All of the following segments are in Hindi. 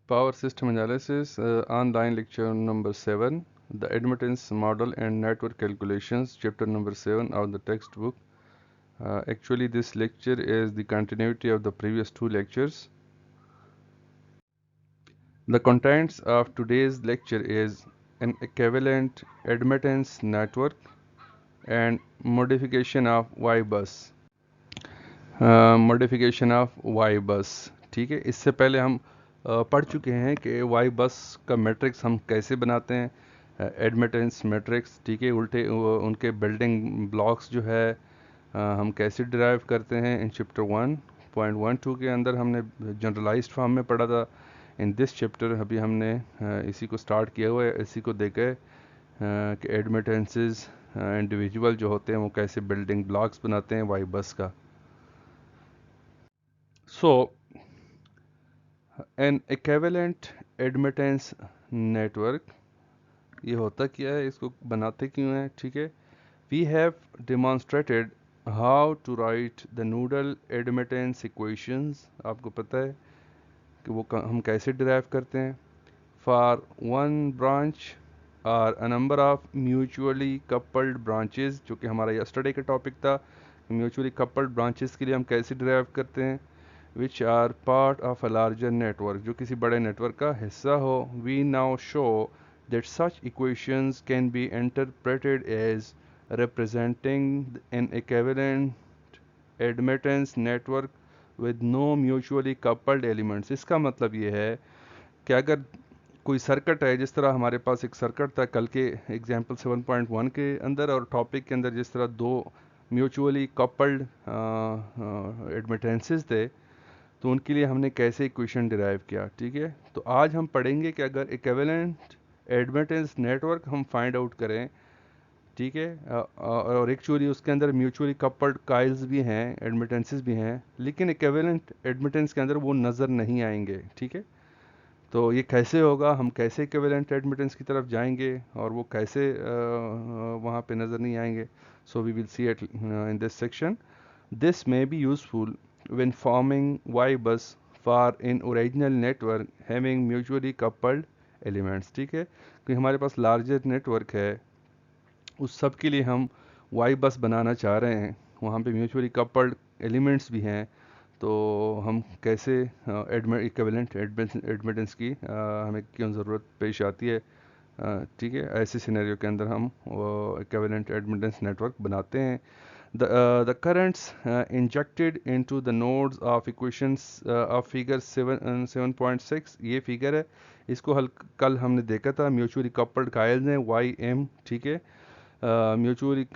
Power System Analysis, online lecture number 7, the Admittance Model and Network Calculations, chapter number 7 of the textbook. Actually, this lecture is the continuity of the previous two lectures. The contents of today's lecture is an equivalent admittance network and modification of Y-bus. Modification of Y bus. ठीक है, इससे पहले हम पढ़ चुके हैं कि वाई बस का मैट्रिक्स हम कैसे बनाते हैं, एडमिटेंस मैट्रिक्स। ठीक है, उल्टे उनके बिल्डिंग ब्लॉक्स जो है हम कैसे डिराइव करते हैं। इन चैप्टर 1.12 के अंदर हमने जनरलाइज्ड फॉर्म में पढ़ा था। इन दिस चैप्टर अभी हमने इसी को स्टार्ट किया हुआ है, इसी को देखे कि एडमिटेंसेस इंडिविजुअल जो होते हैं वो कैसे बिल्डिंग ब्लॉक्स बनाते हैं वाई बस का। So, an equivalent admittance network ये होता क्या है, इसको बनाते क्यों हैं। ठीक है, we have demonstrated how to write the nodal admittance equations। आपको पता है कि वो हम कैसे डिराइव करते हैं। for one branch or a number of mutually coupled branches, जो कि हमारा yesterday का टॉपिक था। म्यूचुअली कपल्ड ब्रांचेस के लिए हम कैसे डिराइव करते हैं, which are part of a larger network, जो किसी बड़े नेटवर्क का हिस्सा हो। We now show that such equations can be interpreted as representing an equivalent admittance network with no mutually coupled elements। इसका मतलब ये है कि अगर कोई सर्किट है, जिस तरह हमारे पास एक सर्किट था कल के एग्जाम्पल 7.1 के अंदर और टॉपिक के अंदर, जिस तरह दो म्यूचुअली कपल्ड एडमिटेंसेस थे, तो उनके लिए हमने कैसे इक्वेशन डिराइव किया। ठीक है, तो आज हम पढ़ेंगे कि अगर इक्विवेलेंट एडमिटेंस नेटवर्क हम फाइंड आउट करें। ठीक है, और एक्चुअली उसके अंदर म्यूचुअली कपल्ड काइल्स भी हैं, एडमिटेंसेस भी हैं, लेकिन इक्विवेलेंट एडमिटेंस के अंदर वो नज़र नहीं आएंगे। ठीक है, तो ये कैसे होगा, हम कैसे इक्विवेलेंट एडमिटेंस की तरफ जाएंगे और वो कैसे वहाँ पे नज़र नहीं आएंगे। So we will see it in this section. This may be useful when forming Y-bus for an original network having mutually coupled elements। ठीक है, कि हमारे पास लार्जर नेटवर्क है, उस सब के लिए हम Y-bus बनाना चाह रहे हैं, वहाँ पे म्यूचुअली कपल्ड एलिमेंट्स भी हैं, तो हम कैसे इक्विवेलेंट एडमिटेंस की हमें क्यों ज़रूरत पेश आती है। ठीक है, ऐसे सिनेरियो के अंदर हम इक्विवेलेंट एडमिटेंस नेटवर्क बनाते हैं। The currents injected into the nodes of equations of figure 7.6, ये फिगर है, इसको कल हमने देखा था। म्यूचुअली कपल्ड काइल्स हैं वाई एम। ठीक है, म्यूचुअली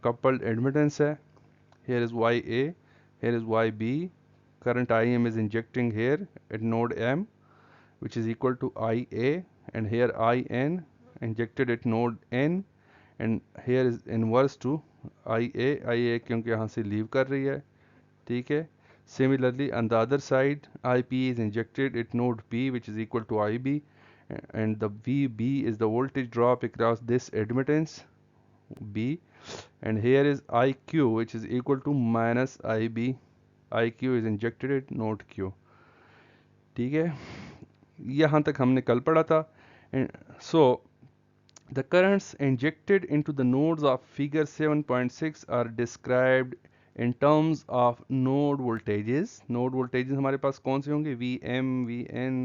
कपल्ड एडमिटेंस है। here is YA, here is YB, current IM is injecting here at node M, which is equal to IA, and here IN injected at node N, and here is inverse to IA क्योंकि यहाँ से लीव कर रही है। ठीक है, similarly on the other side IP is injected at node P, which is equal to IB, and the VB is the voltage drop across this admittance B, and here is IQ, which is equal to minus IB. IQ is injected at node Q। ठीक है, यहाँ तक हमने कल पढ़ा था। सो the currents injected into the nodes of figure 7.6 are described in terms of node voltages। node voltages हमारे पास कौन से होंगे, VM, VN,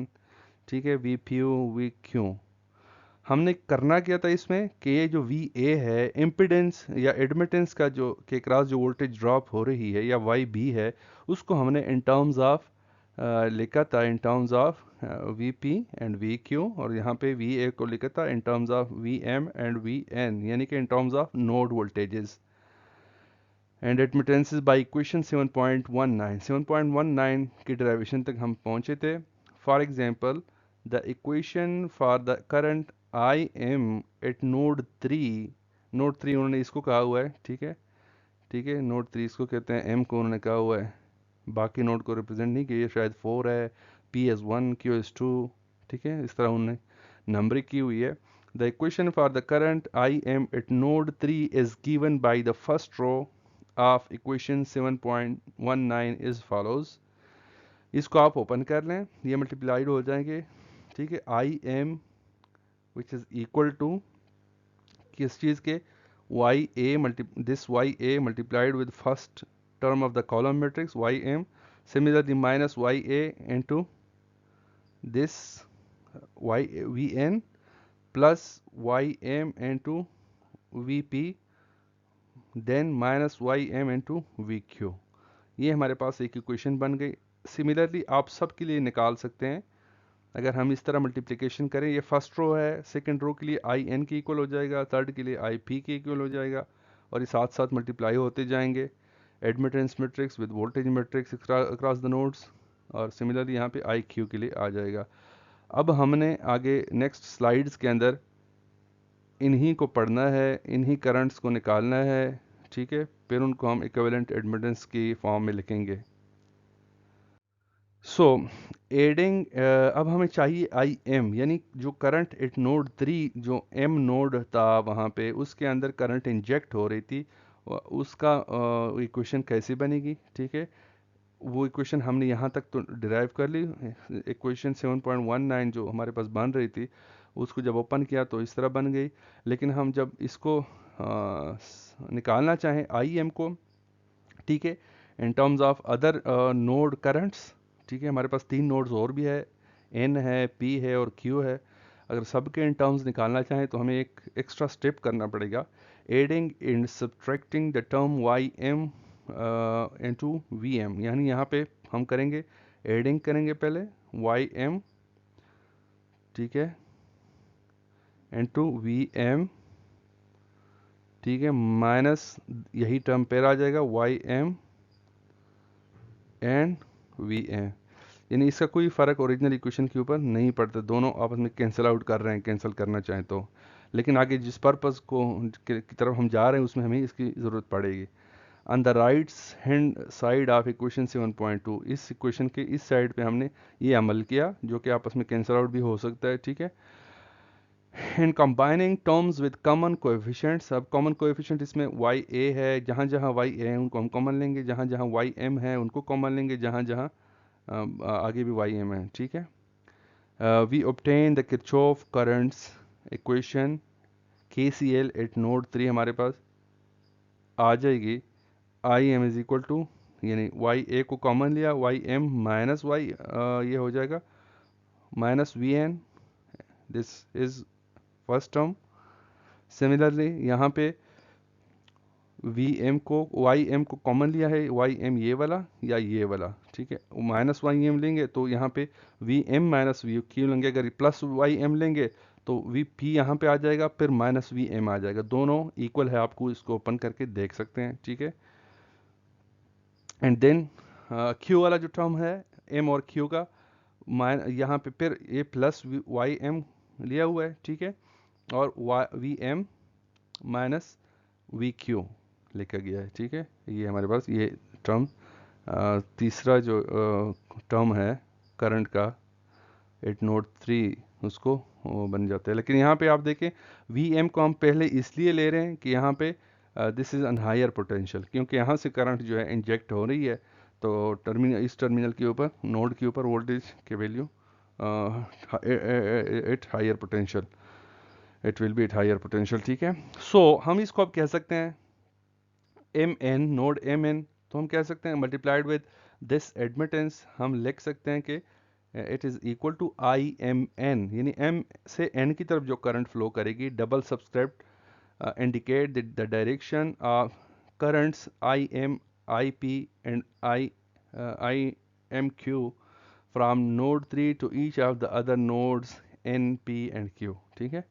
ठीक है, VQ, VQ। हमने करना क्या था इसमें कि ये जो VA है, इम्पिडेंस या एडमिटेंस का जो के क्रॉस जो वोल्टेज ड्रॉप हो रही है, या YB है, उसको हमने इन टर्म्स ऑफ लिखा था in terms of VP and VQ, और यहाँ पे VA को लिखा था in terms of VM and VN, यानी कि in terms of node voltages and admittances by equation 7.19 की डेरिवेशन तक हम पहुँचे थे। For example, the equation for the current IM at node 3, node 3 उन्होंने इसको कहा हुआ है। ठीक है, ठीक है, नोड 3 इसको कहते हैं, M को उन्होंने कहा हुआ है, बाकी नोड को रिप्रेजेंट नहीं किया, शायद 4 है, P as 1, Q as 2। ठीक है, इस तरह उन्होंने नंबरिंग की हुई है। The equation for the current IM at node 3 is given by the first row of equation 7.19 is follows। इसको आप ओपन कर लें, ये मल्टीप्लाइड हो जाएंगे, ठीक है। I M which is equal to किस चीज़ के, Y A this Y A multiplied with first term of the column matrix ym, similarly minus ya into this vn plus ym into vp then minus ym into vq। ये हमारे पास एक इक्वेशन बन गई। सिमिलरली आप सब के लिए निकाल सकते हैं, अगर हम इस तरह मल्टीप्लिकेशन करें, ये फर्स्ट रो है, सेकंड रो के लिए आई एन के इक्वल हो जाएगा, थर्ड के लिए आई पी के इक्वल हो जाएगा, और ये साथ साथ मल्टीप्लाई होते जाएंगे, admittance matrix with voltage matrix across the nodes, और सिमिलरली यहाँ पे आई क्यू के लिए आ जाएगा। अब हमने आगे नेक्स्ट स्लाइड्स के अंदर इन्हीं को पढ़ना है, इन्हीं करंट्स को निकालना है, ठीक है, फिर उनको हम इक्विवेलेंट एडमिटेंस की फॉर्म में लिखेंगे। सो एडिंग, अब हमें चाहिए आई एम, यानी जो करंट एट नोड 3, जो एम नोड था वहाँ पे, उसके अंदर करंट इंजेक्ट हो रही थी, उसका इक्वेशन कैसे बनेगी, ठीक है। वो इक्वेशन हमने यहाँ तक तो डिराइव कर ली। इक्वेशन 7.19 जो हमारे पास बन रही थी, उसको जब ओपन किया तो इस तरह बन गई। लेकिन हम जब इसको निकालना चाहें आई एम को, ठीक है, इन terms of other node currents, ठीक है, हमारे पास 3 नोड्स और भी है, एन है, पी है और क्यू है। अगर सबके इन टर्म्स निकालना चाहें तो हमें एक एक्स्ट्रा स्टेप करना पड़ेगा, adding in subtracting the term Y M into V M, यानी यहाँ पे हम करेंगे एडिंग करेंगे पहले वाई एम, ठीक है, इनटू वी एम, ठीक है, माइनस यही टर्म पेर आ जाएगा Y M and V M, यानी इसका कोई फ़र्क ओरिजिनल इक्वेशन के ऊपर नहीं पड़ता, दोनों आपस में कैंसिल आउट कर रहे हैं, कैंसिल करना चाहें तो। लेकिन आगे जिस पर्पज़ की तरफ हम जा रहे हैं उसमें हमें इसकी ज़रूरत पड़ेगी। On the right hand side of equation 7.2, इस इक्वेशन के इस साइड पे हमने ये अमल किया, जो कि आपस में कैंसिल आउट भी हो सकता है, ठीक है। In combining terms with common coefficients, अब कॉमन कोएफिशिएंट इसमें वाई ए है, जहाँ जहाँ वाई ए है उनको हम कॉमन लेंगे, जहाँ जहाँ वाई एम है उनको कॉमन लेंगे, जहाँ जहाँ आगे भी वाई एम है, ठीक है। We obtain the Kirchhoff currents equation KCL at node 3 हमारे पास आ जाएगी, I M is equal to, यानी वाई ए को कॉमन लिया, वाई एम माइनस वाई, ये हो जाएगा minus V N, this is first term. Similarly यहाँ पे वी एम को वाई एम को कॉमन लिया है, वाई एम ये वाला या ये वाला, ठीक है, माइनस वाई एम लेंगे तो यहाँ पे V M minus V Q लेंगे, अगर प्लस वाई एम लेंगे तो वी पी यहाँ पे आ जाएगा, फिर माइनस वी एम आ जाएगा, दोनों इक्वल है, आपको इसको ओपन करके देख सकते हैं, ठीक है। एंड देन क्यू वाला जो टर्म है एम और क्यू का, यहाँ पे फिर ए प्लस वाई एम लिया हुआ है, ठीक है, और V M minus V Q लिखा गया है, ठीक है। ये हमारे पास ये टर्म तीसरा जो टर्म है करंट का एट नोड 3, उसको वो बन जाता है। लेकिन यहाँ पे आप देखें वी एम को हम पहले इसलिए ले रहे हैं कि यहाँ पे this is an higher potential, क्योंकि यहाँ से करंट जो है इंजेक्ट हो रही है, तो इस टर्मिनल के ऊपर, नोड के ऊपर वोल्टेज के value at higher potential, it will be at higher potential, ठीक है। सो हम इसको अब कह सकते हैं M N, node M N, तो हम कह सकते हैं मल्टीप्लाइड विद दिस एडमिटेंस, हम लिख सकते हैं कि it is equal to I M N, यानी एम से एन की तरफ जो करंट फ्लो करेगी, double subscript indicate the direction of currents I M, I P and I M Q from node 3 to each of the other nodes N P and Q, ठीक है।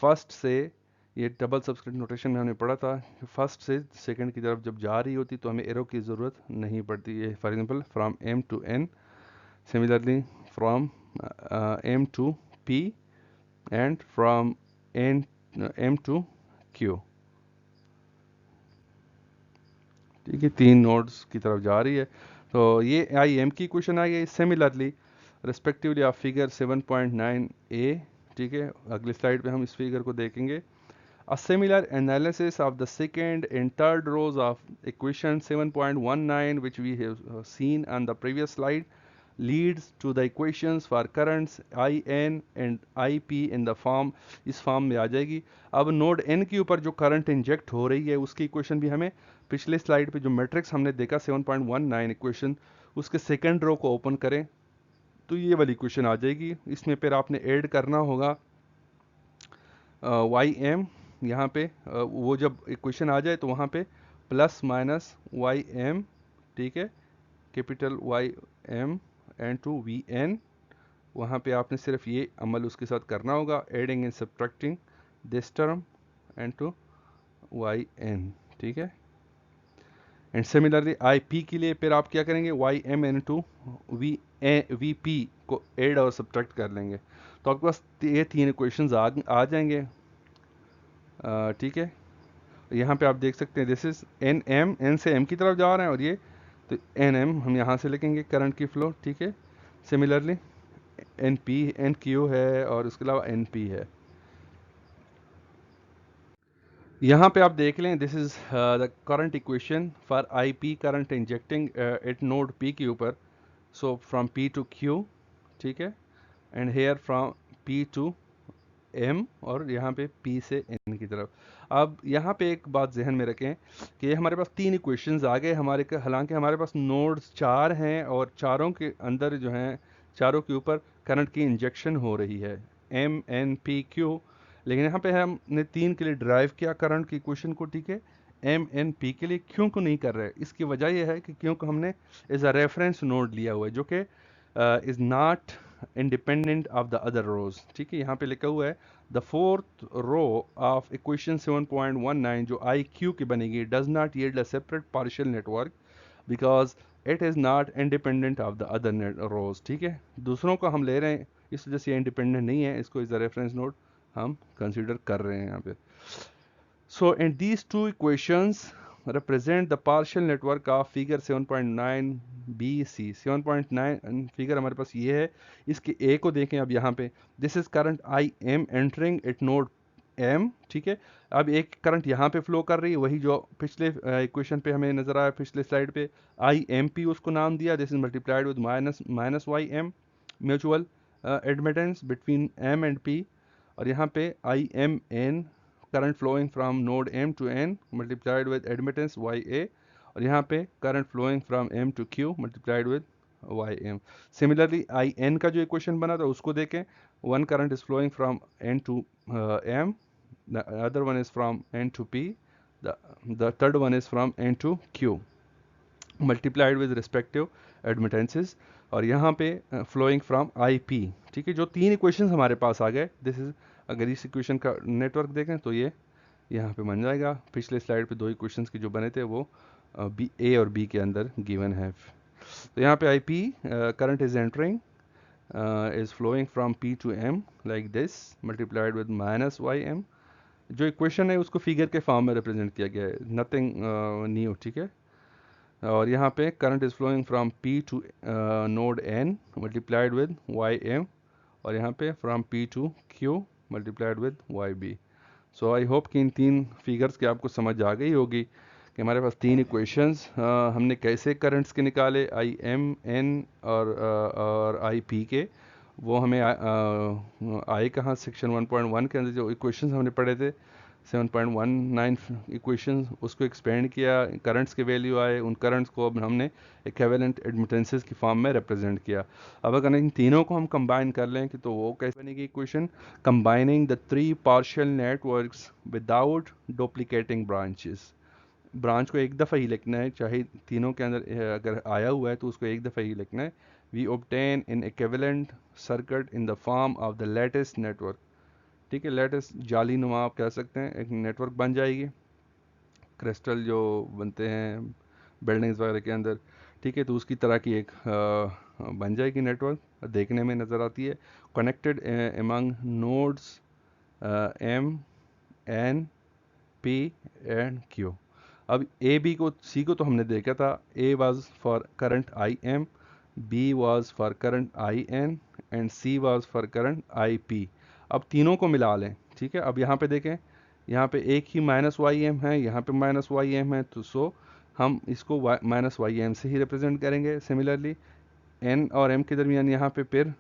फर्स्ट से, ये डबल सब्सक्रिप्ट नोटेशन में हमने पढ़ा था, फर्स्ट से सेकंड की तरफ जब जा रही होती तो हमें एरो की ज़रूरत नहीं पड़ती है, for example from M to N, similarly from M to P and from M to Q, ठीक है, 3 नोड्स की तरफ जा रही है, तो ये आई एम की इक्वेशन आ गई। सिमिलरली रिस्पेक्टिवली आप फिगर 7.9a, ठीक है, अगली स्लाइड पे हम इस फिगर को देखेंगे। A similar analysis of the second and third rows of equation 7.19, which we have seen on the previous slide, leads to the equations for currents IN and IP in the form, इस फॉर्म में आ जाएगी। अब नोड N के ऊपर जो करंट इंजेक्ट हो रही है उसकी इक्वेशन भी हमें पिछले स्लाइड पे जो मैट्रिक्स हमने देखा 7.19 इक्वेशन, उसके सेकेंड रो को ओपन करें तो ये वाली इक्वेशन आ जाएगी। इसमें फिर आपने ऐड करना होगा वाई एम, यहाँ पे वो जब इक्वेशन आ जाए तो वहाँ पे प्लस माइनस वाई एम, ठीक है, capital Y M and to V N, वहाँ पे आपने सिर्फ ये अमल उसके साथ करना होगा, adding and subtracting this term and to Y N, ठीक है। एंड सिमिलरली आई पी के लिए फिर आप क्या करेंगे, Y M N to V P को एड और सब्ट्रैक्ट कर लेंगे, तो आपके पास ये तीन इक्वेशंस आ जाएंगे, ठीक है। यहाँ पे आप देख सकते हैं this is N M, N से एम की तरफ जा रहे हैं और ये तो एन एम हम यहाँ से लिखेंगे करंट की फ्लो, ठीक है। Similarly N P N Q है और उसके अलावा एन पी है। यहाँ पे आप देख लें this is the current equation for I P current injecting at node P के ऊपर, so from P to Q, ठीक है, and here from P to M और यहाँ पे पी से एन की तरफ। अब यहाँ पे एक बात जहन में रखें कि ये हमारे पास तीन इक्वेशंस आ गए हमारे, हालांकि हमारे पास नोड्स चार हैं और चारों के अंदर जो हैं चारों के ऊपर करंट की इंजेक्शन हो रही है एम एन पी क्यू, लेकिन यहाँ पे हमने तीन के लिए ड्राइव किया करंट की इक्वेशन को, ठीक है। एम एन पी के लिए क्यों को नहीं कर रहे, इसकी वजह यह है कि क्यों को हमने एज अ रेफरेंस नोड लिया हुआ है जो कि is not independent of the other rows, ठीक है। यहाँ पे लिखा हुआ है the fourth row of equation 7.19 जो आई क्यू की बनेगी does not yield a separate partial network because it is not independent of the other rows, ठीक है। दूसरों को हम ले रहे हैं इस वजह से ये इंडिपेंडेंट नहीं है, इसको इज अ रेफरेंस नोड हम कंसिडर कर रहे हैं यहाँ पे। So in these two equations represent the partial network of figure 7.9 BC। 7.9 figure हमारे पास ये है, इसके ए को देखें अब यहाँ पे this is current I M entering at node M, ठीक है। अब एक करंट यहाँ पे फ्लो कर रही है वही जो पिछले इक्वेशन पे हमें नजर आया पिछले स्लाइड पे, आई एम पी उसको नाम दिया, this is multiplied with minus Y M mutual admittance between M and P, और यहाँ पे I M N current flowing from node M to N multiplied with admittance YA, और यहाँ पे current flowing from M to Q multiplied with YM। Similarly IN का जो इक्वेशन बना था उसको देखें, one current is flowing from N to M, the other one is from N to P, the third one is from N to Q multiplied with respective admittances, और यहाँ पे flowing from IP, ठीक है। जो तीन इक्वेशंस हमारे पास आ गए दिस इज, अगर इस इक्वेशन का नेटवर्क देखें तो ये यहाँ पे बन जाएगा, पिछले स्लाइड पे दो इक्वेशंस के जो बने थे वो बी ए और बी के अंदर गिवन है। तो यहाँ पे I P current is entering is flowing from P to M like this multiplied with minus Y M, जो इक्वेशन है उसको फिगर के फॉर्म में रिप्रेजेंट किया गया है, नथिंग न्यू, ठीक है। और यहाँ पे current is flowing from P to node N multiplied with Y M, और यहाँ पे from P to Q multiplied with Y B. So I hope कि इन तीन फिगर्स की आपको समझ आ गई होगी कि हमारे पास तीन इक्वेशंस हमने कैसे करंट्स के निकाले, आई एम एन और आई पी के, वो हमें आए कहाँ, सेक्शन 1.1 के अंदर जो इक्वेशंस हमने पढ़े थे 7.19 इक्वेशंस, उसको एक्सपेंड किया, करंट्स के वैल्यू आए, उन करंट्स को अब हमने इक्विवेलेंट एडमिटेंसेस की फॉर्म में रिप्रेजेंट किया। अब अगर इन तीनों को हम कंबाइन कर लें कि तो वो कैसे बनेगी equation, combining the three partial networks without duplicating branches. Branch को एक दफ़ा ही लिखना है, चाहे तीनों के अंदर अगर आया हुआ है तो उसको एक दफ़ा ही लिखना है। We obtain in equivalent circuit in the form of the latest network, ठीक है। लेटेस्ट जाली नुमा आप कह सकते हैं, एक नेटवर्क बन जाएगी, क्रिस्टल जो बनते हैं बिल्डिंग्स वगैरह के अंदर, ठीक है, तो उसकी तरह की एक बन जाएगी नेटवर्क, देखने में नज़र आती है, connected among nodes M N P and Q. अब ए बी को सी को तो हमने देखा था, A was for current I M, B was for current I N and C was for current I P. अब तीनों को मिला लें, ठीक है। अब यहाँ पे देखें, यहाँ पे एक ही माइनस वाई एम है, यहाँ पे माइनस वाई एम है, तो सो हम इसको माइनस वाई एम से ही रिप्रेजेंट करेंगे। सिमिलरली एन और एम के दरमियान यहाँ पे पेयर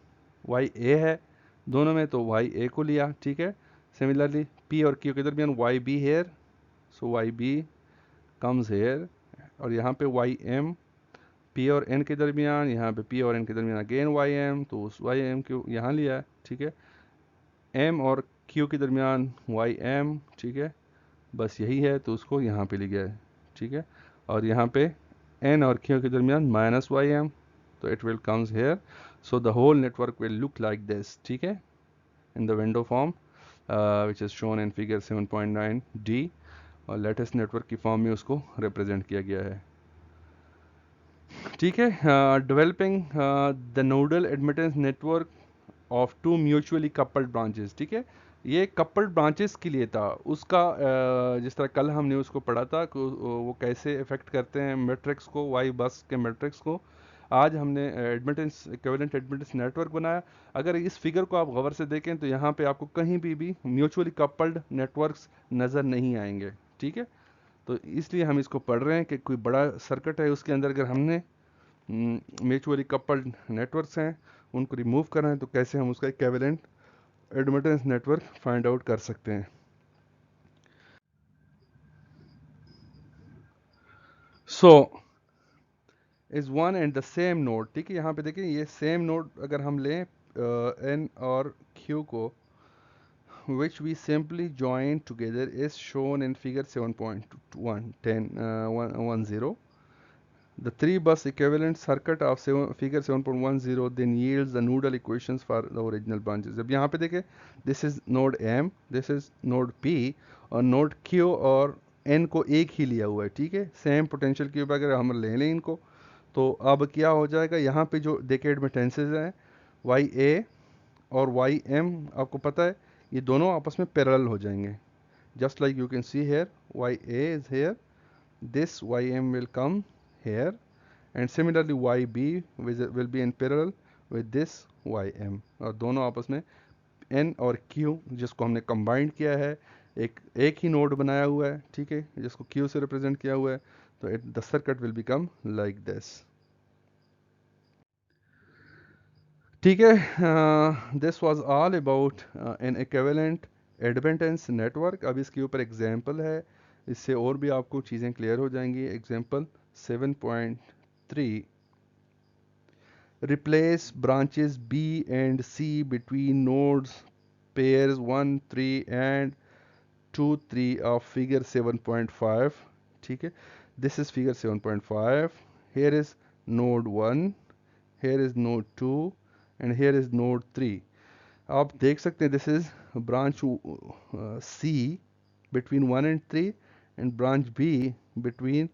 वाई ए है दोनों में, तो वाई ए को लिया, ठीक है। सिमिलरली पी और क्यू के दरमियान Y B here, so Y B comes here, और यहाँ पे वाई एम पी और एन के दरमियान, यहाँ पे पी और एन के दरमियान अगेन वाई एम, तो उस वाई एम को यहाँ लिया, ठीक है। एम और क्यू के दरमियान वाई एम, ठीक है, बस यही है, तो उसको यहाँ पे ले गया है, ठीक है। और यहाँ पे एन और क्यू के दरमियान माइनस वाई एम, तो it will comes here, so the whole network will look like this, ठीक है, in the window form which is shown in figure 7.9 D, और लेटेस्ट नेटवर्क की फॉर्म में उसको रिप्रेजेंट किया गया है, ठीक है। Developing the nodal admittance network of two mutually coupled branches, ठीक है। ये कपल्ड ब्रांचेस के लिए था, उसका जिस तरह कल हमने उसको पढ़ा था कि वो कैसे इफेक्ट करते हैं मैट्रिक्स को, वाई बस के मैट्रिक्स को। आज हमने एडमिटेंस इक्विवेलेंट एडमिटेंस नेटवर्क बनाया। अगर इस फिगर को आप गौर से देखें तो यहाँ पे आपको कहीं भी म्यूचुअली कपल्ड नेटवर्क्स नज़र नहीं आएंगे, ठीक है। तो इसलिए हम इसको पढ़ रहे हैं कि कोई बड़ा सर्किट है, उसके अंदर अगर हमने म्यूचुअली कपल्ड नेटवर्क्स हैं उनको रिमूव करना है तो कैसे हम उसका equivalent admittance network find out कर सकते हैं। So is one and the same node, ठीक है। यहाँ पे देखिए ये सेम नोड अगर हम लें एन और क्यू को, which we simply join together is shown in figure 7.10. The three bus equivalent circuit of figure 7.10 then yields the nodal equations for the original branches. अब यहाँ पे देखें, this is node M, this is node P, और node Q और N को एक ही लिया हुआ है, ठीक है। सेम पोटेंशियल क्यूब अगर हम ले लें इनको, तो अब क्या हो जाएगा, यहाँ पे जो देखे एडमिटेंसेज हैं वाई ए और वाई एम, आपको पता है ये दोनों आपस में पैरेलल हो जाएंगे, just like you can see here Y A is here, this ym will come here, and similarly yb will be in parallel with this ym, और दोनों आपस में n और q जिसको हमने कंबाइंड किया है, एक ही नोड बनाया हुआ है, ठीक है, जिसको q से रिप्रेजेंट किया हुआ है, तो the circuit will become like this, ठीक है। This was all about an equivalent admittance network. अब इसके ऊपर एग्जांपल है, इससे और भी आपको चीज़ें क्लियर हो जाएंगी। Example 7.3, replace branches B and C between nodes pairs 1 3 and 2 3 of figure 7.5, ठीक है। this is figure 7.5, here is node 1, here is node 2 and here is node 3। आप देख सकते हैं this is branch C between 1 and 3 and branch B between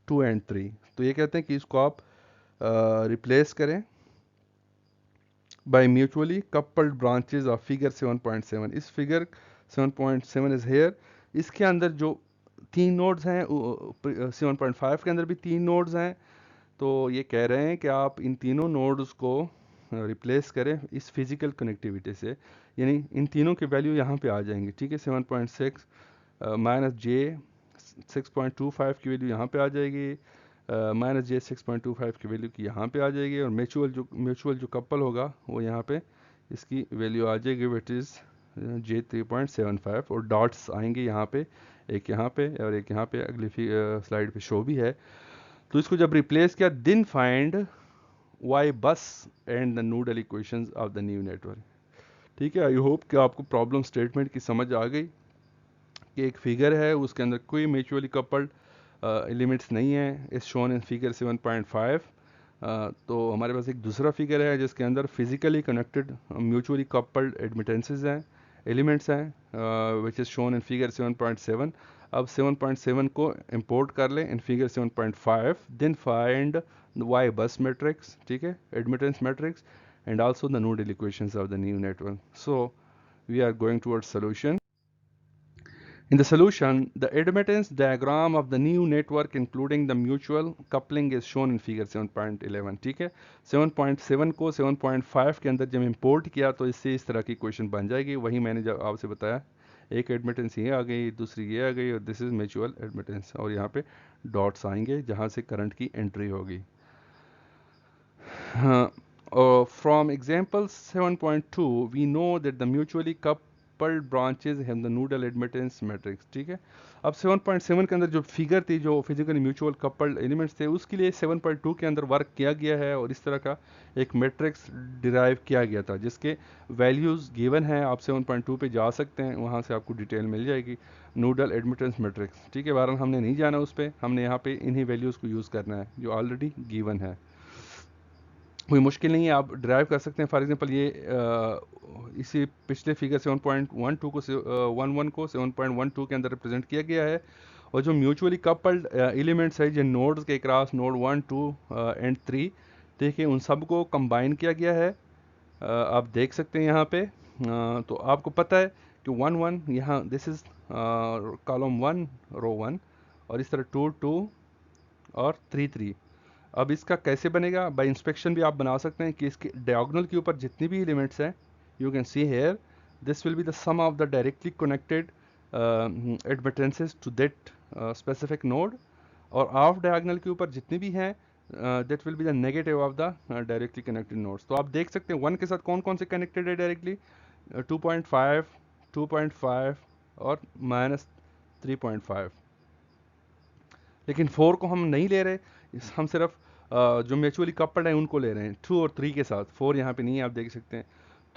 2 and 3। तो ये कहते हैं कि इसको आप रिप्लेस करें by mutually coupled branches of figure 7.7। इस फिगर 7.7 इज हेयर, इसके अंदर जो तीन नोड्स हैं 7.5 के अंदर भी तीन नोड्स हैं, तो ये कह रहे हैं कि आप इन तीनों नोड्स को रिप्लेस करें इस फिजिकल कनेक्टिविटी से, यानी इन तीनों की वैल्यू यहाँ पे आ जाएंगी, ठीक है। 7.6 माइनस जे 6.25 की वैल्यू यहाँ पे आ जाएगी, माइनस जे 6.25 की वैल्यू की यहाँ पे आ जाएगी, और म्यूचुअल जो कपल होगा वो यहाँ पे इसकी वैल्यू आ जाएगी विच इज़ जे 3.75, और डॉट्स आएंगे यहाँ पे, एक यहाँ पे और एक यहाँ पे, अगली स्लाइड पे शो भी है। तो इसको जब रिप्लेस किया, देन फाइंड वाई बस and the nodal equations of the new network, ठीक है। आई होप कि आपको प्रॉब्लम स्टेटमेंट की समझ आ गई कि एक फिगर है उसके अंदर कोई म्यूचुअली कपल्ड एलिमेंट्स नहीं है, इस शोन इन फिगर 7.5। तो हमारे पास एक दूसरा फिगर है जिसके अंदर physically connected mutually coupled admittances हैं, एलिमेंट्स हैं, which is shown in figure 7.7। अब 7.7 को इंपोर्ट कर लें in figure 7.5, then find Y bus matrix, ठीक है, admittance matrix, and also the nodal equations of the new network. So we are going towards solution. In the solution, the admittance diagram of the new network including the mutual coupling is shown in figure 7.11, ठीक है। 7.7 को 7.5 के अंदर जब इंपोर्ट किया तो इससे इस तरह की इक्वेशन बन जाएगी, वही मैंने जब आपसे बताया, एक एडमिटेंस ये आ गई, दूसरी ये आ गई, और दिस इज म्यूचुअल एडमिटेंस, और यहाँ पे डॉट्स आएंगे जहाँ से करंट की एंट्री होगी। हाँ, From example 7.2 we know that the mutually coupled branches have the nodal admittance matrix. ठीक है, अब 7.7 के अंदर जो फिगर थी, जो फिजिकली म्यूचुअल कपल्ड एलिमेंट्स थे, उसके लिए 7.2 के अंदर वर्क किया गया है और इस तरह का एक मैट्रिक्स डिराइव किया गया था जिसके वैल्यूज़ गिवन हैं। आप 7.2 पे जा सकते हैं, वहाँ से आपको डिटेल मिल जाएगी नोडल एडमिटेंस मैट्रिक्स। ठीक है, बहरहाल हमने नहीं जाना उस पर, हमने यहाँ पे इन्हीं वैल्यूज़ को यूज़ करना है जो ऑलरेडी गिवन है। कोई मुश्किल नहीं है, आप ड्राइव कर सकते हैं। फॉर एग्जांपल ये इसी पिछले फिगर 7.12 को 11 को 7.12 के अंदर रिप्रेजेंट किया गया है और जो म्यूचुअली कपल्ड एलिमेंट्स है जिन नोड्स के क्रॉस नोड 1 2 एंड 3, देखिए उन सब को कंबाइन किया गया है। आप देख सकते हैं यहाँ पे। तो आपको पता है कि 1 1 यहाँ दिस इज कॉलम 1 रो 1 और इस तरह 2 2 और 3 3। अब इसका कैसे बनेगा? बाय इंस्पेक्शन भी आप बना सकते हैं कि इसके डायगोनल के ऊपर जितनी भी एलिमेंट्स हैं, you can see here this will be the sum of the directly connected admittances to that specific node, और ऑफ डायगोनल के ऊपर जितनी भी हैं that will be the negative of the directly connected nodes. तो आप देख सकते हैं 1 के साथ कौन कौन से कनेक्टेड है डायरेक्टली, 2.5 2.5 और -3.5। लेकिन 4 को हम नहीं ले रहे, हम सिर्फ जो म्यूचुअली कपल्ड हैं उनको ले रहे हैं 2 और 3 के साथ। 4 यहाँ पे नहीं है, आप देख सकते हैं।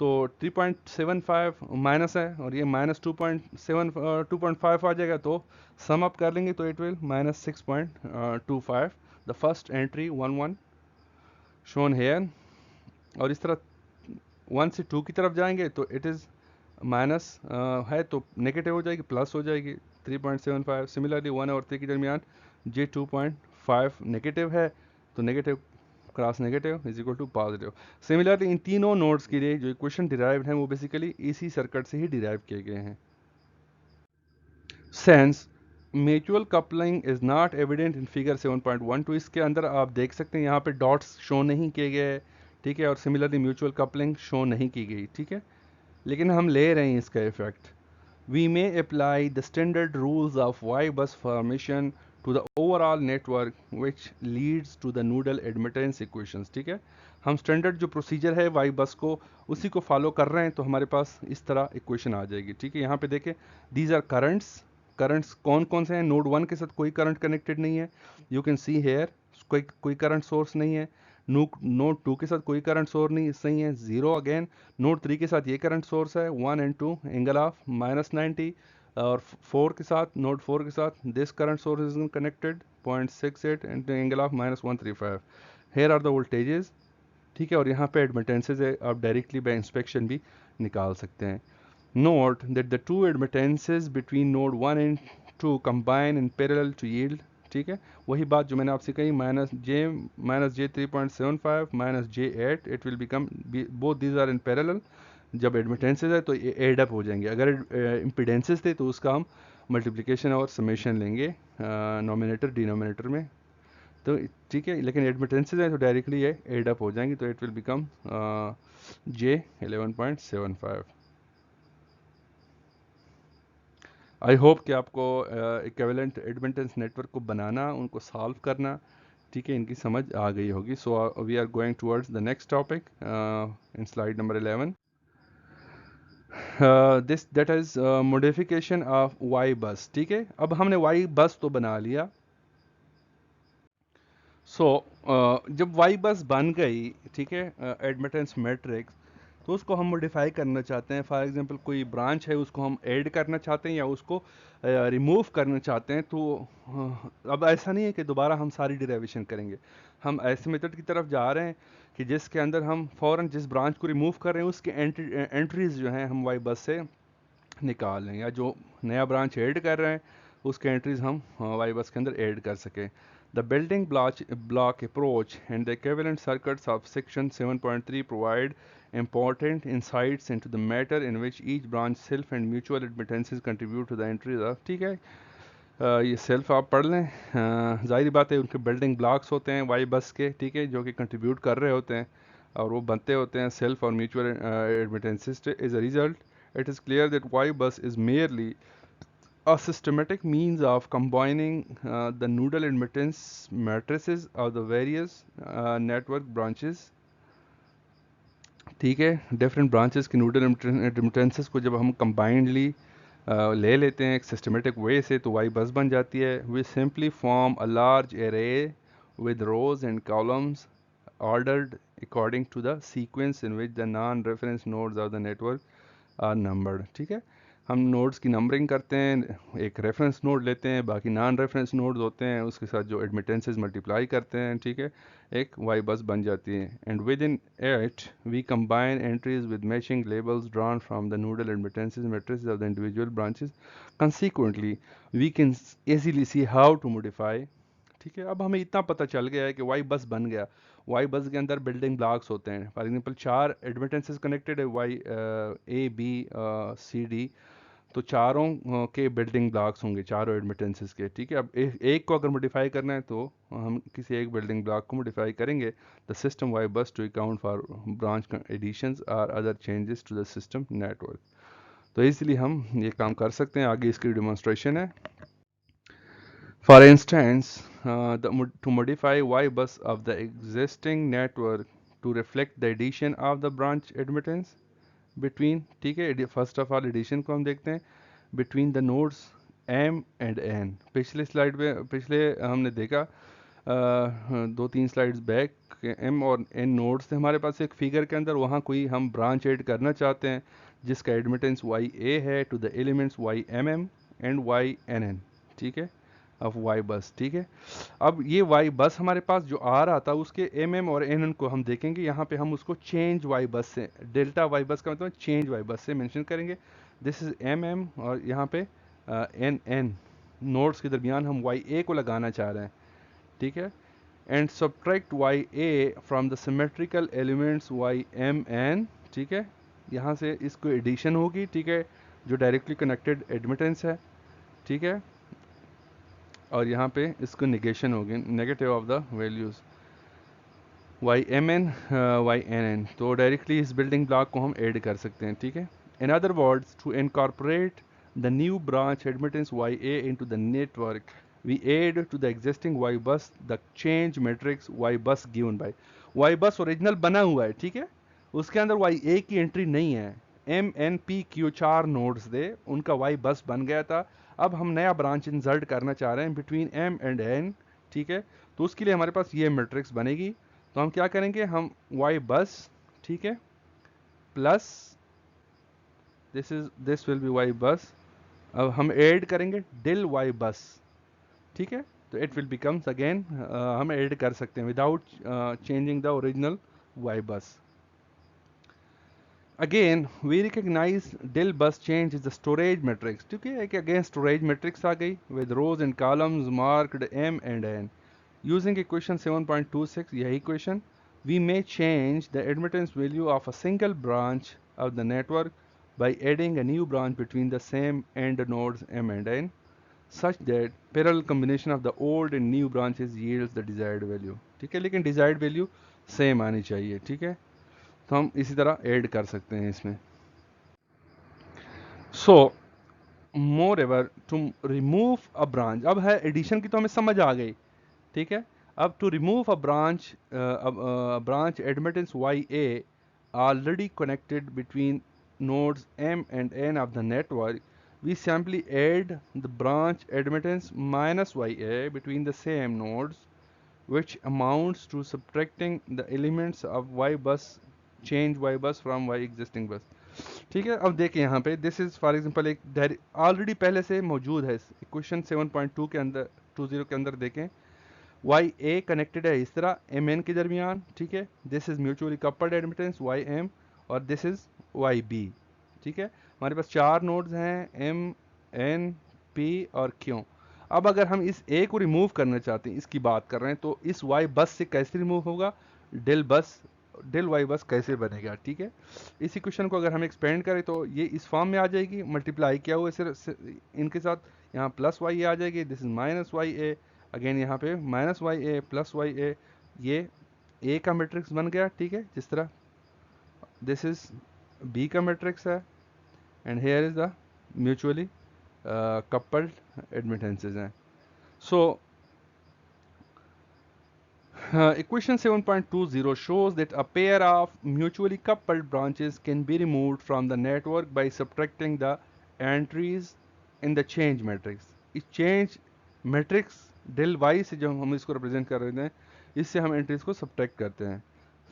तो 3.75 माइनस है और ये माइनस 2.5 आ जाएगा, तो सम अप कर लेंगे तो it will -6.25। The first entry 1 1 shown here, और इस तरह 1 से 2 की तरफ जाएंगे तो इट इज़ माइनस है तो नेगेटिव हो जाएगी, प्लस हो जाएगी 3.75। सिमिलरली 1 और 3 के दरमियान जे 2.5 नेगेटिव है तो negative cross negative is equal to positive. Similarly इन तीनों नोड्स के लिए जो इक्वेशन डिराइव्ड हैं वो बेसिकली इसी सर्किट से ही डिराइव किए गए हैं। Sense mutual coupling is not evident in figure 7.12, इसके अंदर आप देख सकते हैं यहाँ पे डॉट्स शो नहीं किए गए, ठीक है, और सिमिलरली म्यूचुअल कपलिंग शो नहीं की गई, ठीक है, लेकिन हम ले रहे हैं इसका effect. We may apply the standard rules of Y-bus formation to the overall network which leads to the nodal admittance equations। ठीक है, हम स्टैंडर्ड जो प्रोसीजर है Y बस को उसी को फॉलो कर रहे हैं तो हमारे पास इस तरह इक्वेशन आ जाएगी। ठीक है, यहाँ पे देखें दीज आर करंट्स कौन कौन से हैं। नोड 1 के साथ कोई करंट कनेक्टेड नहीं है, यू कैन सी हेयर, कोई करंट सोर्स नहीं है। नोड 2 के साथ कोई करंट सोर्स नहीं है, जीरो अगेन। नोड 3 के साथ ये करंट सोर्स है 1 एंड 2 एंगल ऑफ -90, और 4 के साथ नोड 4 के साथ this current source is connected 0.68 and angle of -135। Here are the voltages, ठीक है, और यहाँ पे एडमिटेंसेज है, आप डायरेक्टली बाय इंस्पेक्शन भी निकाल सकते हैं। Note that the two admittances between node 1 and 2 combine in parallel to yield, ठीक है, वही बात जो मैंने आपसे कही, -j 3.75 -j 8, it will become both these are in parallel. जब एडमिटेंसेज है तो ये एड अप हो जाएंगे। अगर इम्पिडेंसेस थे तो उसका हम मल्टीप्लिकेशन और समेशन लेंगे नोमिनेटर डिनोमिनेटर में, तो ठीक है, लेकिन एडमिटेंसेज है तो डायरेक्टली ये एड अप हो जाएंगी, तो it will become j 11.75। I hope कि आपको इक्विवेलेंट एडमिटेंस नेटवर्क को बनाना, उनको सॉल्व करना, ठीक है, इनकी समझ आ गई होगी। So we are going towards the next topic in slide number 11, this that is modification of Y bus. ठीक है, अब हमने वाई बस तो बना लिया। जब वाई बस बन गई, ठीक है, एडमिटेंस मैट्रिक्स, तो उसको हम मॉडिफाई करना चाहते हैं। फॉर एग्जांपल कोई ब्रांच है उसको हम ऐड करना चाहते हैं या उसको रिमूव करना चाहते हैं, तो अब ऐसा नहीं है कि दोबारा हम सारी डिराइवेशन करेंगे। हम ऐसे मेथड की तरफ जा रहे हैं कि जिसके अंदर हम फ़ौरन जिस ब्रांच को रिमूव कर रहे हैं उसके एंट्रीज जो हैं हम वाई बस से निकाल लें, या जो नया ब्रांच ऐड कर रहे हैं उसके एंट्रीज हम वाई बस के अंदर ऐड कर सकें। The building block approach and the equivalent circuits of section 7.3 provide important insights into the matter in which each branch self and mutual admittances contribute to the entries of, ठीक है, ये सेल्फ आप पढ़ लें। जाहिर बात है उनके बिल्डिंग ब्लॉक्स होते हैं वाई बस के, ठीक है, जो कि कंट्रीब्यूट कर रहे होते हैं और वो बनते होते हैं सेल्फ और mutual admittances. As a result it is clear that Y bus is merely a systematic means of combining the nodal admittance matrices of the various network branches ठीक है। डिफरेंट ब्रांचेस की नोडल एडमिटेंसेस को जब हम कंबाइंडली ले लेते हैं एक सिस्टमेटिक वे से तो वाई बस बन जाती है। We simply form a large array with rows and columns ordered according to the sequence in which the non-reference nodes of the network are numbered। ठीक है, हम नोड्स की नंबरिंग करते हैं, एक रेफरेंस नोड लेते हैं, बाकी नॉन रेफरेंस नोड्स होते हैं, उसके साथ जो एडमिटेंसेस मल्टीप्लाई करते हैं, ठीक है, एक वाई बस बन जाती है। And within it we combine entries with matching labels drawn from the nodal admittances matrices of the individual branches. Consequently we can easily see how to modify। ठीक है, अब हमें इतना पता चल गया है कि वाई बस बन गया। वाई बस के अंदर बिल्डिंग ब्लॉक्स होते हैं, फॉर एग्जांपल 4 कनेक्टेड है, Y A B C D, तो चारों के बिल्डिंग ब्लॉक्स होंगे, चारों एडमिटेंसेस के। ठीक है, अब एक को अगर मॉडिफाई करना है तो हम किसी एक बिल्डिंग ब्लॉक को मॉडिफाई करेंगे। The system Y bus to account for branch additions और other changes to the system network. तो इसलिए हम ये काम कर सकते हैं। आगे इसकी डेमोन्स्ट्रेशन है। For instance, to modify Y bus of the existing network to reflect the addition of the branch admittance between, ठीक है, फर्स्ट ऑफ ऑल एडिशन को हम देखते हैं between the nodes M and N। पिछले स्लाइड में, पिछले हमने देखा 2-3 स्लाइड्स बैक, M और N नोड्स थे हमारे पास एक फिगर के अंदर, वहाँ कोई हम ब्रांच ऐड करना चाहते हैं जिसका एडमिटेंस YA है to the elements YMM and YNN। ठीक है, ऑफ वाई बस। ठीक है, अब ये वाई बस हमारे पास जो आ रहा था उसके एम एम और एन एन को हम देखेंगे, यहाँ पे हम उसको चेंज वाई बस से, डेल्टा वाई बस का मतलब चेंज वाई बस से मेंशन करेंगे। दिस इज एम एम और यहाँ पे एन एन नोड्स के दरमियान हम वाई ए को लगाना चाह रहे हैं। ठीक है, and subtract Y A from the symmetrical elements Y M N. ठीक है, यहाँ से इसको एडिशन होगी। ठीक है, जो डायरेक्टली कनेक्टेड एडमिटेंस है। ठीक है, और यहाँ पे इसको निगेशन होगी, negative of the values Y M N Y N N, तो डायरेक्टली इस बिल्डिंग ब्लॉक को हम ऐड कर सकते हैं। ठीक है, in other words to incorporate the new branch admittance Y A into the network we add to the existing Y bus the change matrix Y bus given by. Y bus original बना हुआ है, ठीक है, उसके अंदर वाई ए की एंट्री नहीं है। M N P Q 4 nodes थे, उनका वाई बस बन गया था। अब हम नया ब्रांच इंसर्ट करना चाह रहे हैं बिटवीन एम एंड एन। ठीक है, तो उसके लिए हमारे पास ये मैट्रिक्स बनेगी। तो हम क्या करेंगे, हम वाई बस, ठीक है, plus this will be Y bus. अब हम ऐड करेंगे डिल वाई बस। ठीक है, तो इट विल बिकम्स अगेन, हम ऐड कर सकते हैं without changing the original Y bus. Again we recognize del bus change is the storage matrix. ठीक है, कि अगेन स्टोरेज मैट्रिक्स आ गई with rows and columns marked M and N. Using equation 7.26, यही equation, we may change the admittance value of a single branch of the network by adding a new branch between the same end nodes M and N such that parallel combination of the old and new branches yields the desired value। ठीक है, लेकिन desired value सेम आनी चाहिए। ठीक है, तो हम इसी तरह ऐड कर सकते हैं इसमें। So moreover to remove a branch, अब है एडिशन की तो हमें समझ आ गई। ठीक है, अब to remove a branch admittance Y A already connected between nodes M and N of the network, we simply add the branch admittance minus YA between the same nodes, which amounts to subtracting the elements of Y bus, change Y bus from Y existing bus। ठीक है, अब देखें यहाँ पे दिस इज फॉर एग्जांपल एक ऑलरेडी पहले से मौजूद है क्वेश्चन 7.2 के अंदर, 20 के अंदर देखें, वाई ए कनेक्टेड है इस तरह एम एन के दरमियान। ठीक है, this is mutually coupled admittance Y M और दिस इज वाई बी। ठीक है, हमारे पास 4 नोड्स हैं एम एन पी और क्यू। अब अगर हम इस ए को रिमूव करना चाहते हैं, इसकी बात कर रहे हैं, तो इस वाई बस से कैसे रिमूव होगा, डिल बस, डिल वाई बस कैसे बनेगा। ठीक है, इसी क्वेश्चन को अगर हम एक्सपेंड करें तो ये इस फॉर्म में आ जाएगी, मल्टीप्लाई किया हुआ सिर्फ इनके साथ, यहाँ प्लस वाई आ जाएगी, this is minus Y A, again यहाँ पे minus Y A plus Y A, ये ए का मैट्रिक्स बन गया। ठीक है, जिस तरह दिस इज बी का मैट्रिक्स है and here is the mutually coupled admittances हैं। So Equation 7.20 shows that a pair of mutually coupled branches can be removed from the network by subtracting the entries in the change matrix. इस change matrix del y से जो हम इसको represent कर रहे हैं, इससे हम entries को subtract करते हैं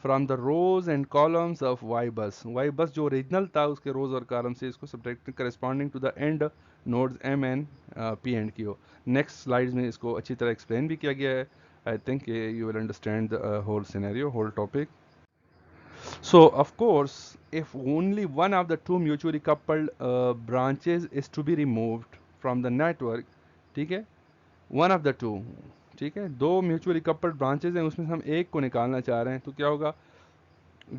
from the rows and columns of y bus. Y bus जो original था उसके rows और columns से इसको subtract corresponding to the end nodes m n p and q. Next slides में इसको अच्छी तरह explain भी किया गया है. I think you will understand the whole scenario, whole topic. So, of course, if only one of the two mutually coupled branches is to be removed from the network, ठीक है, one of the two, ठीक है, दो mutually coupled branches हैं, उसमें से हम एक को निकालना चाह रहे हैं, तो क्या होगा?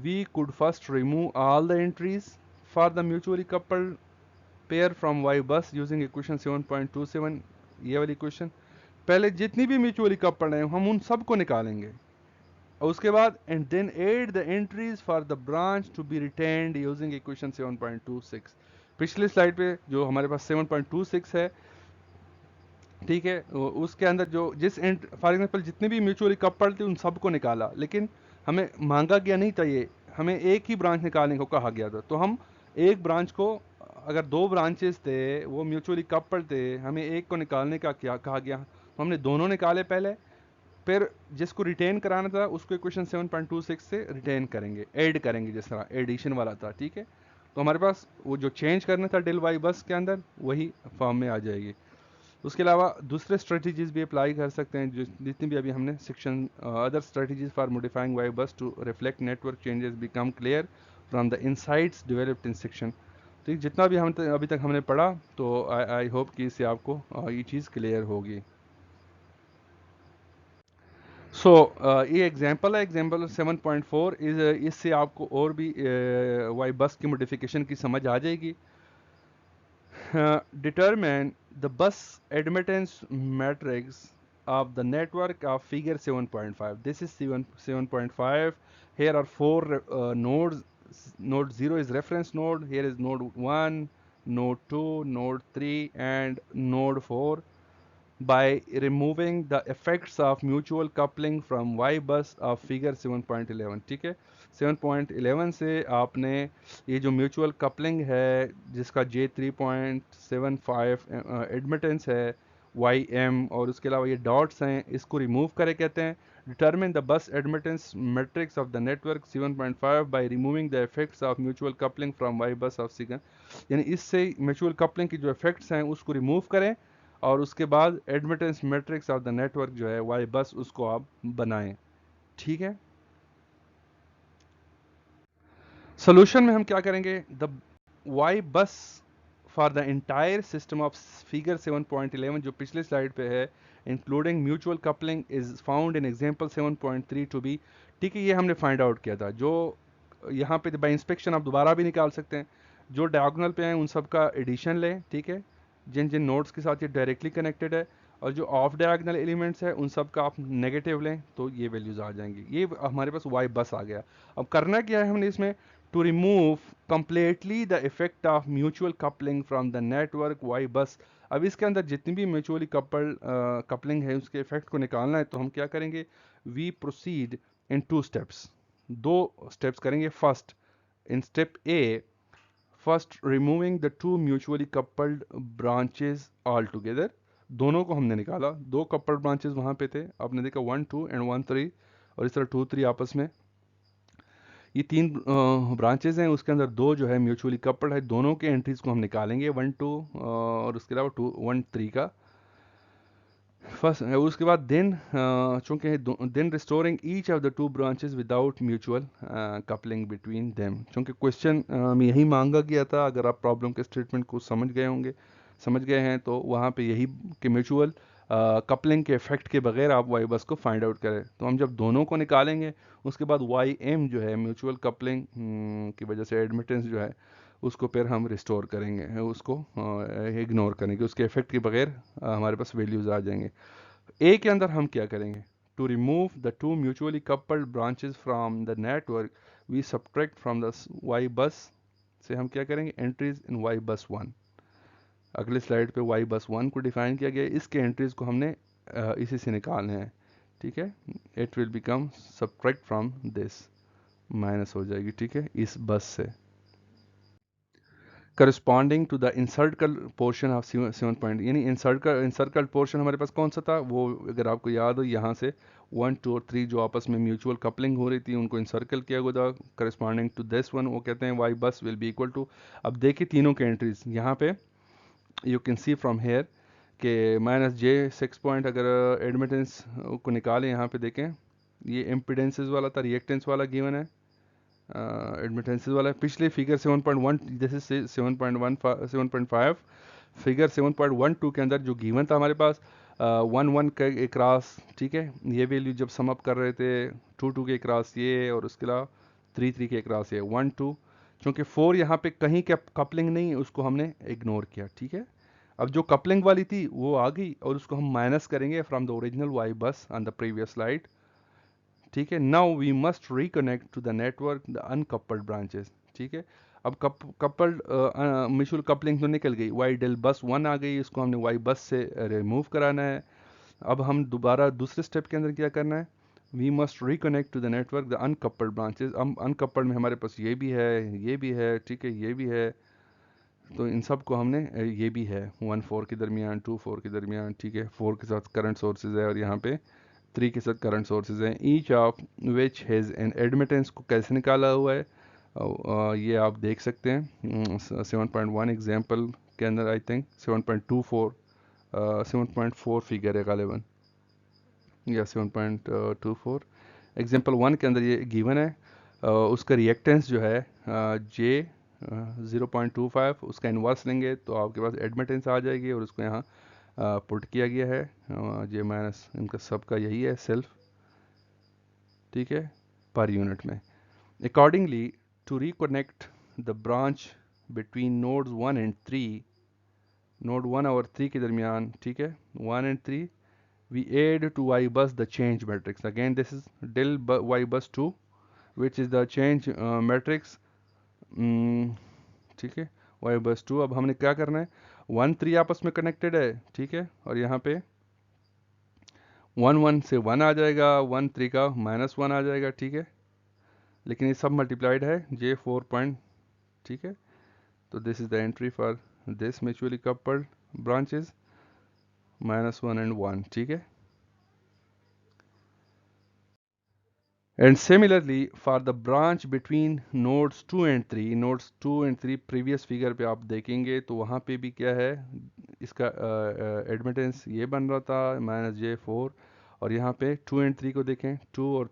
We could first remove all the entries for the mutually coupled pair from y bus using equation 7.27, ये वाली equation. पहले जितनी भी म्यूचुअली कपल्ड हैं हम उन सबको निकालेंगे और उसके बाद and then add the entries for the branch to be retained using equation 7.26. पिछली स्लाइड पे जो हमारे पास 7.26 है, ठीक है, उसके अंदर जो जिस फॉर एग्जांपल जितने भी म्यूचुअली कपल्ड थे उन सबको निकाला, लेकिन हमें मांगा गया नहीं था, ये हमें एक ही ब्रांच निकालने को कहा गया था. तो हम एक ब्रांच को, अगर दो ब्रांचेस थे वो म्यूचुअली कपल्ड थे, हमें एक को निकालने का क्या कहा गया, तो हमने दोनों निकाले पहले, फिर जिसको रिटेन कराना था उसको इक्वेशन 7.26 से रिटेन करेंगे, ऐड करेंगे, जिस तरह एडिशन वाला था, ठीक है. तो हमारे पास वो जो चेंज करना था डेल वाई बस के अंदर वही फॉर्म में आ जाएगी. उसके अलावा दूसरे स्ट्रेटजीज भी अप्लाई कर सकते हैं, जितनी भी अभी हमने section other strategies for modifying Y bus to reflect network changes become clear from the insights developed in section. तो जितना भी हम अभी तक हमने पढ़ा, तो आई होप कि इससे आपको ये चीज़ क्लियर होगी. सो ये एग्जांपल है, एग्जांपल 7.4 इस इससे आपको और भी वाई बस की मॉडिफिकेशन की समझ आ जाएगी. Determine the bus admittance matrix of the network of figure 7.5. This is 7.5. Here are four nodes. Node 0 is reference node. Here is node 1, node 2, node 3 and node 4. By removing the effects of mutual coupling from Y bus of figure 7.11. ठीक है, 7.11 से आपने ये जो म्यूचुअल कपलिंग है जिसका J3.75 एडमिटेंस है YM और उसके अलावा ये डॉट्स हैं, इसको रिमूव करे कहते हैं. Determine the bus admittance matrix of the network 7.5 by removing the effects of mutual coupling from Y बस ऑफ सिगन. यानी इससे म्यूचुअल कपलिंग की जो इफेक्ट्स हैं उसको रिमूव करें और उसके बाद admittance matrix of the network जो है वाई बस उसको आप बनाएं. ठीक है, सोल्यूशन में हम क्या करेंगे, the Y bus for the entire system of figure 7.11 जो पिछले स्लाइड पे है, including mutual coupling is found in example 7.3 to be. ठीक है, ये हमने फाइंड आउट किया था. जो यहाँ पे बाय इंस्पेक्शन आप दोबारा भी निकाल सकते हैं, जो डायगोनल पे हैं उन सब का एडिशन लें, ठीक है, जिन जिन नोड्स के साथ ये डायरेक्टली कनेक्टेड है, और जो ऑफ डायगोनल एलिमेंट्स है उन सब का आप नेगेटिव लें तो ये वैल्यूज आ जाएंगी. ये हमारे पास वाई बस आ गया. अब करना क्या है हमने इसमें, to remove completely the effect of mutual coupling from the network Y bus. अब इसके अंदर जितनी भी म्यूचुअली कपलिंग है उसके इफेक्ट को निकालना है, तो हम क्या करेंगे, we proceed in two steps, दो स्टेप्स करेंगे. First, in step A, first removing the two mutually coupled branches all together. दोनों को हमने निकाला, दो कपल्ड ब्रांचेस वहां पे थे, आपने देखा 1 2 एंड 1 3, और इस तरह 2 3 आपस में ये तीन ब्रांचेस हैं, उसके अंदर दो जो है म्यूचुअली कपल्ड है, दोनों के एंट्रीज को हम निकालेंगे 1 2 और उसके अलावा 2 1 3 का. फर्स्ट उसके बाद देन चूंकि then restoring each of the two branches without mutual coupling between them. चूंकि क्वेश्चन में यही मांगा गया था, अगर आप प्रॉब्लम के स्टेटमेंट को समझ गए हैं तो वहाँ पे यही कि म्यूचुअल कपलिंग के इफेक्ट के बगैर आप वाई बस को फाइंड आउट करें. तो हम जब दोनों को निकालेंगे उसके बाद वाई एम जो है म्यूचुअल कपलिंग की वजह से एडमिटेंस जो है उसको फिर हम रिस्टोर करेंगे, उसको इग्नोर करेंगे, उसके इफेक्ट के बगैर हमारे पास वैल्यूज आ जाएंगे. ए के अंदर हम क्या करेंगे, to remove the two mutually coupled branches from the network we subtract from the Y bus से हम क्या करेंगे, एंट्रीज इन वाई बस 1. अगले स्लाइड पे वाई बस 1 को डिफाइन किया गया है, इसके एंट्रीज को हमने इसी से निकालने हैं. ठीक है, it will become subtract from this, माइनस हो जाएगी, ठीक है, इस बस से। Corresponding to the incircle portion of 7 point, यानी इंसर्कल पोर्शन हमारे पास कौन सा था, वो अगर आपको याद हो, यहाँ से 1 2 और 3 जो आपस में म्यूचुअल कपलिंग हो रही थी उनको इंसर्कल किया गया था। करस्पॉन्डिंग टू दिस वन वो कहते हैं वाई बस विल बी इक्वल टू, अब देखिए तीनों के एंट्रीज यहाँ पे you can C from here कि -j 6 पॉइंट, अगर एडमिटेंस को निकालें यहाँ पे देखें, ये इम्पिडेंसेस वाला था, रिएक्टेंस वाला गिवन है, एडमिटेंसेस वाला है। पिछले फिगर 7.1 जैसे 7.5 फिगर 7.12 के अंदर जो गिवन था हमारे पास 1 1 के एक क्रॉस, ठीक है, ये वैल्यू जब सम अप कर रहे थे 2 2 के क्रॉस ये, और उसके अलावा 3 3 के क्रॉस ये 1 2, क्योंकि 4 यहाँ पे कहीं कपलिंग नहीं है उसको हमने इग्नोर किया, ठीक है। अब जो कपलिंग वाली थी वो आ गई और उसको हम माइनस करेंगे from the original Y bus on the previous slide, ठीक है। Now we must reconnect to the network the uncoupled branches, ठीक है। अब कपल्ड म्यूचुअल कपलिंग तो निकल गई, वाई डेल बस 1 आ गई, इसको हमने वाई बस से रिमूव कराना है। अब हम दोबारा दूसरे स्टेप के अंदर क्या करना है, we must reconnect to the network the uncoupled branches. अब अनकपल्ड में हमारे पास ये भी है, ये भी है, ठीक है, ये भी है, तो इन सब को हमने ये भी है 1 4 के दरमियान, 2 4 के दरमियान, ठीक है, 4 के साथ करंट सोर्सेज है और यहाँ पे 3 के साथ करंट सोर्सेज हैं, each of which has an admittance को कैसे निकाला हुआ है ये आप देख सकते हैं 7.1 एग्जाम्पल के अंदर, आई थिंक 7.24 7.4 फिगर है गालिबन, या 7.24 एग्जाम्पल 1 के अंदर ये गिवन है। उसका रिएक्टेंस जो है जे 0.25, उसका इन्वर्स लेंगे तो आपके पास एडमिटेंस आ जाएगी और उसको यहाँ पुट किया गया है जे माइनस, इनका सबका यही है सेल्फ, ठीक है, पर यूनिट में। Accordingly to reconnect the branch between nodes 1 and 3, node 1 और 3 के दरमियान, ठीक है, 1 and 3, we add to y bus the change matrix. Again this is del y bus 2 which is the change matrix, ठीक है, y bus 2। अब हमने क्या करना है, 1 3 आपस में कनेक्टेड है, ठीक है, और यहाँ पे 1 1 से 1 आ जाएगा, 1 3 का -1 आ जाएगा, ठीक है, लेकिन ये सब मल्टीप्लाइड है j 4 पॉइंट, ठीक है, तो this is the entry for this mutually coupled branches -1 and 1, ठीक है। And similarly for the branch between nodes 2 and 3, nodes 2 and 3 previous figure पे आप देखेंगे तो वहाँ पे भी क्या है, इसका एडमिटेंस ये बन रहा था -j4, और यहाँ पे 2 एंड 3 को देखें, 2 और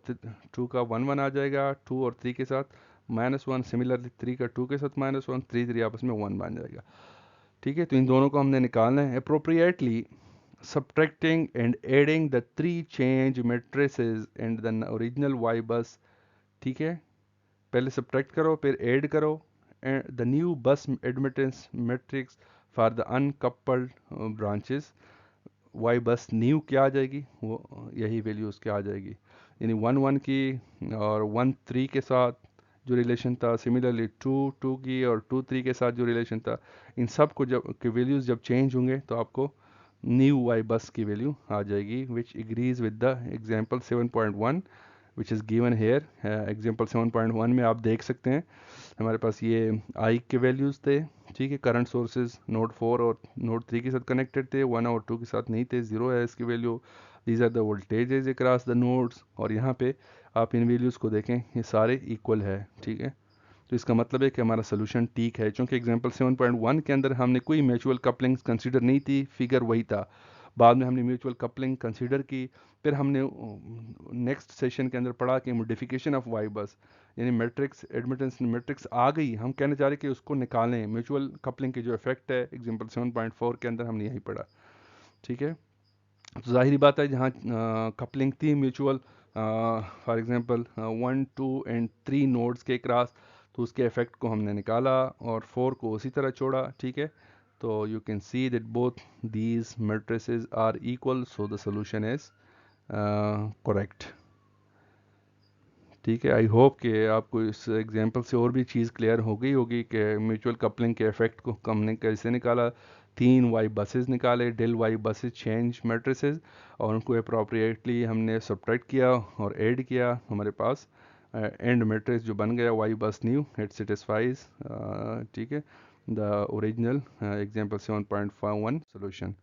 2 का 1 1 आ जाएगा, 2 और 3 के साथ -1, सिमिलरली 3 का 2 के साथ -1, 3 3 आपस में 1 बन जाएगा, ठीक है। तो इन दोनों को हमने निकालना है appropriately subtracting and adding the 3 change matrices and the original y bus, ठीक है, पहले सब्ट्रैक्ट करो फिर ऐड करो, and the new bus admittance matrix for the uncoupled branches, Y bus new क्या आ जाएगी, वो यही वैल्यू उसके आ जाएगी, यानी 1 1 की और 1 3 के साथ जो रिलेशन था, सिमिलरली 2 2 की और 2 3 के साथ जो रिलेशन था, इन सब को जब के वैल्यूज़ जब चेंज होंगे तो आपको न्यू वाई बस की वैल्यू आ जाएगी, which agrees with the example 7.1 which is given here. Example 7.1 में आप देख सकते हैं हमारे पास ये आई के वैल्यूज़ थे, ठीक है, करंट सोर्सेज नोड 4 और नोड 3 के साथ कनेक्टेड थे, 1 और 2 के साथ नहीं थे, 0 है इसकी वैल्यू। These are the voltages across the nodes, और यहाँ पे आप इन वैल्यूज़ को देखें ये सारे इक्वल है, ठीक है। तो इसका मतलब है कि हमारा सोल्यूशन ठीक है, क्योंकि एग्जांपल 7.1 के अंदर हमने कोई म्यूचुअल कपलिंग कंसीडर नहीं थी, फिगर वही था, बाद में हमने म्यूचुअल कपलिंग कंसीडर की, फिर हमने नेक्स्ट सेशन के अंदर पढ़ा कि मॉडिफिकेशन ऑफ वाई बस, यानी मैट्रिक्स एडमिटेंस मैट्रिक्स आ गई, हम कहने चाह रहे कि उसको निकालें, म्यूचुअल कपलिंग के जो इफेक्ट है एग्जाम्पल 7.4 के अंदर हमने यही पढ़ा, ठीक है। तो जाहिर बात है जहाँ कपलिंग थी mutual for example 1 2 and 3 nodes के क्रॉस, तो उसके इफेक्ट को हमने निकाला और 4 को उसी तरह छोड़ा, ठीक है। तो you can see that both these matrices are equal, so the solution is correct, ठीक है। आई होप कि आपको इस एग्जांपल से और भी चीज़ क्लियर हो गई होगी कि म्यूचुअल कपलिंग के इफेक्ट को हमने कैसे निकाला 3 वाई बसेस निकाले, del Y buses change matrices, और उनको अप्रोप्रिएटली हमने सब्ट्रैक्ट किया और ऐड किया, हमारे पास एंड मैट्रिक्स जो बन गया Y bus new, it satisfies, ठीक है, the original example 7.51 solution.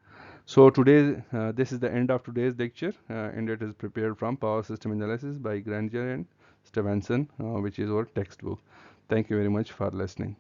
So today, this is the end of today's lecture, and it is prepared from Power System Analysis by Granger and Stevenson, which is our textbook. Thank you very much for listening.